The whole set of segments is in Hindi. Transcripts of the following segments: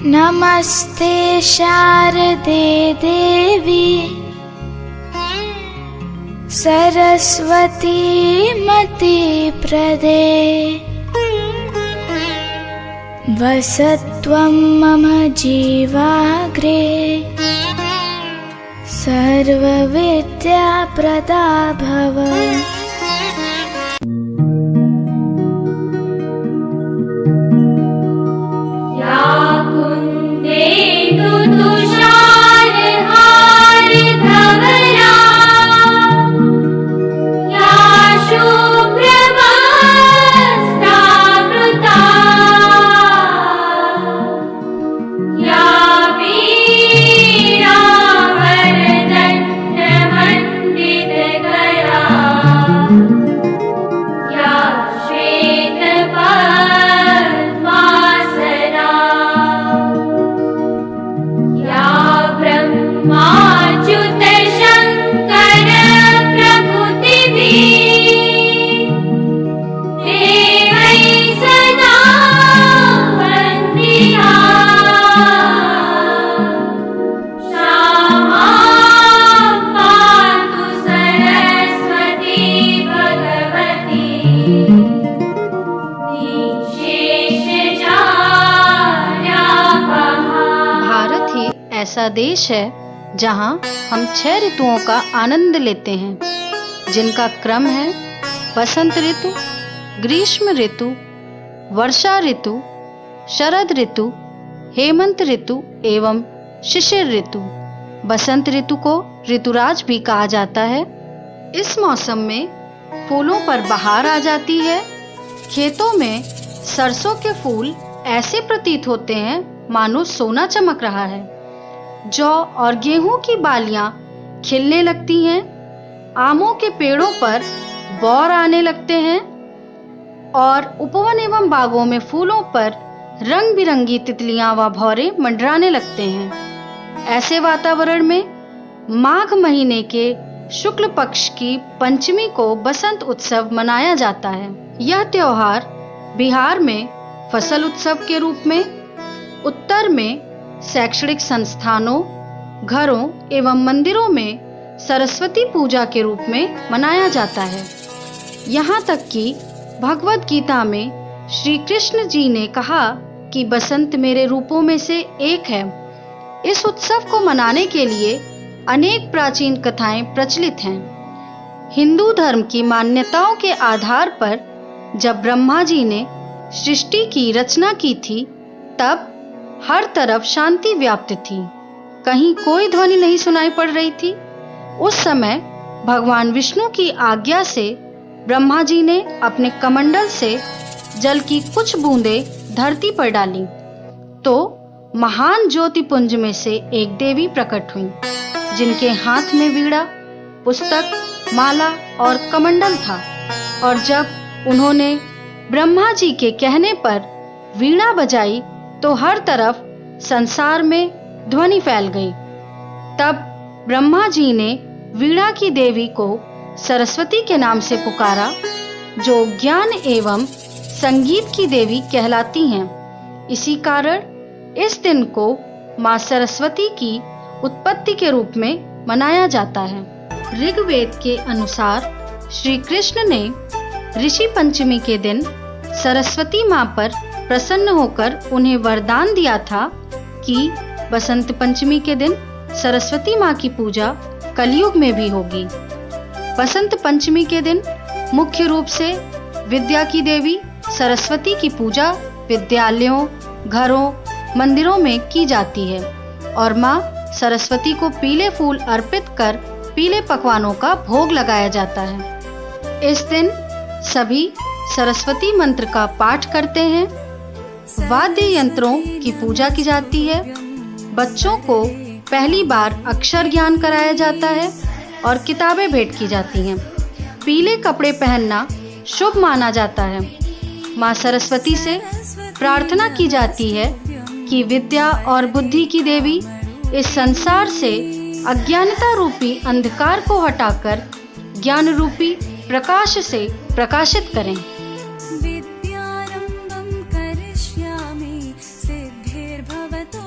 नमस्ते शारदे देवी सरस्वती मति प्रदे वसत्वं मम जीवाग्रे सर्वविद्या प्रदा भव। ऐसा देश है जहां हम 6 ऋतुओं का आनंद लेते हैं, जिनका क्रम है बसंत ऋतु, ग्रीष्म ऋतु, वर्षा ऋतु, शरद ऋतु, हेमंत ऋतु एवं शिशिर ऋतु। बसंत ऋतु को ऋतुराज भी कहा जाता है। इस मौसम में फूलों पर बहार आ जाती है। खेतों में सरसों के फूल ऐसे प्रतीत होते हैं मानो सोना चमक रहा है। जौ और गेहूं की बालियां खिलने लगती हैं। आमों के पेड़ों पर बौर आने लगते हैं और उपवन एवं बागों में फूलों पर रंग बिरंगी तितलियां व भौरे मंडराने लगते हैं। ऐसे वातावरण में माघ महीने के शुक्ल पक्ष की पंचमी को बसंत उत्सव मनाया जाता है। यह त्योहार बिहार में फसल उत्सव के रूप में, उत्तर में शैक्षणिक संस्थानों, घरों एवं मंदिरों में सरस्वती पूजा के रूप में मनाया जाता है। यहाँ तक कि भगवद गीता में श्री कृष्ण जी ने कहा कि बसंत मेरे रूपों में से एक है। इस उत्सव को मनाने के लिए अनेक प्राचीन कथाएं प्रचलित हैं। हिंदू धर्म की मान्यताओं के आधार पर जब ब्रह्मा जी ने सृष्टि की रचना की थी, तब हर तरफ शांति व्याप्त थी। कहीं कोई ध्वनि नहीं सुनाई पड़ रही थी। उस समय भगवान विष्णु की आज्ञा से ब्रह्मा जी ने अपने कमंडल से जल की कुछ बूंदें धरती पर डाली, तो महान ज्योतिपुंज में से एक देवी प्रकट हुई, जिनके हाथ में वीणा, पुस्तक, माला और कमंडल था। और जब उन्होंने ब्रह्मा जी के कहने पर वीणा बजाई तो हर तरफ संसार में ध्वनि फैल गई। तब ब्रह्मा जी ने वीणा की देवी को सरस्वती के नाम से पुकारा, जो ज्ञान एवं संगीत की देवी कहलाती हैं। इसी कारण इस दिन को मां सरस्वती की उत्पत्ति के रूप में मनाया जाता है। ऋग्वेद के अनुसार श्री कृष्ण ने ऋषि पंचमी के दिन सरस्वती मां पर प्रसन्न होकर उन्हें वरदान दिया था कि बसंत पंचमी के दिन सरस्वती मां की पूजा कलयुग में भी होगी। बसंत पंचमी के दिन मुख्य रूप से विद्या की देवी सरस्वती की पूजा विद्यालयों, घरों, मंदिरों में की जाती है और मां सरस्वती को पीले फूल अर्पित कर पीले पकवानों का भोग लगाया जाता है। इस दिन सभी सरस्वती मंत्र का पाठ करते हैं। वाद्य यंत्रों की पूजा की जाती है। बच्चों को पहली बार अक्षर ज्ञान कराया जाता है और किताबें भेंट की जाती हैं। पीले कपड़े पहनना शुभ माना जाता है। मां सरस्वती से प्रार्थना की जाती है कि विद्या और बुद्धि की देवी इस संसार से अज्ञानता रूपी अंधकार को हटाकर ज्ञान रूपी प्रकाश से प्रकाशित करें। विद्यारंभं करिष्यामि सिद्धिर्भवतु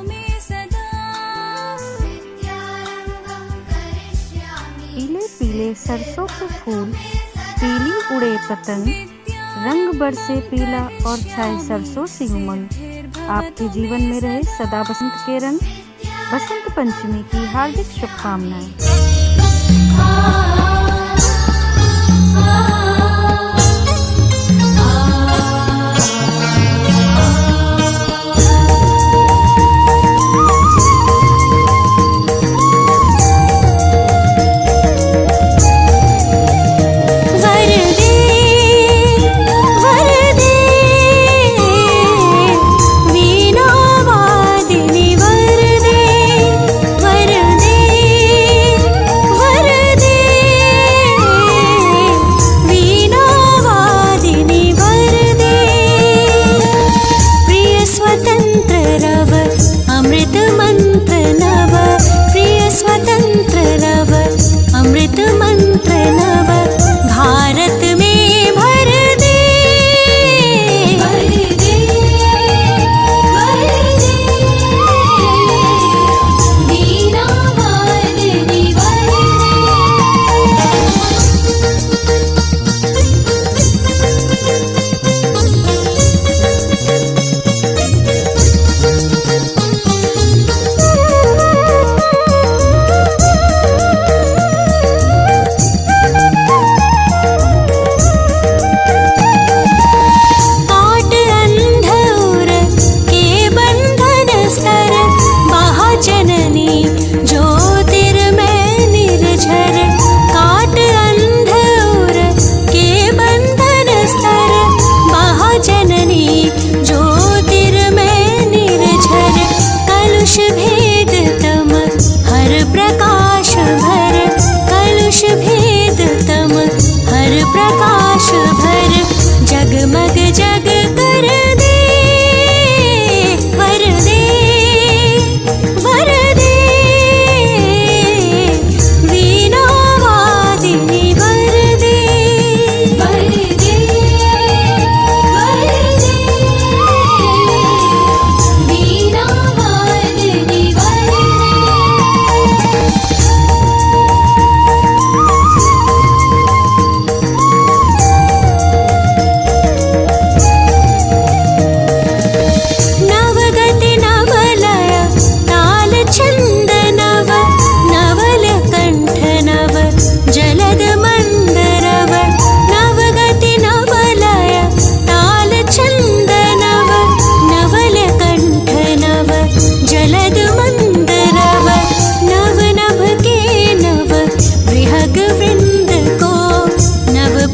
सरसों के फूल, पीली उड़े पतंग, रंग बरसे पीला और छाए सरसों सी उमंग। आपके जीवन में रहे सदा बसंत के रंग। बसंत पंचमी की हार्दिक शुभकामनाएं।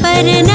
वरना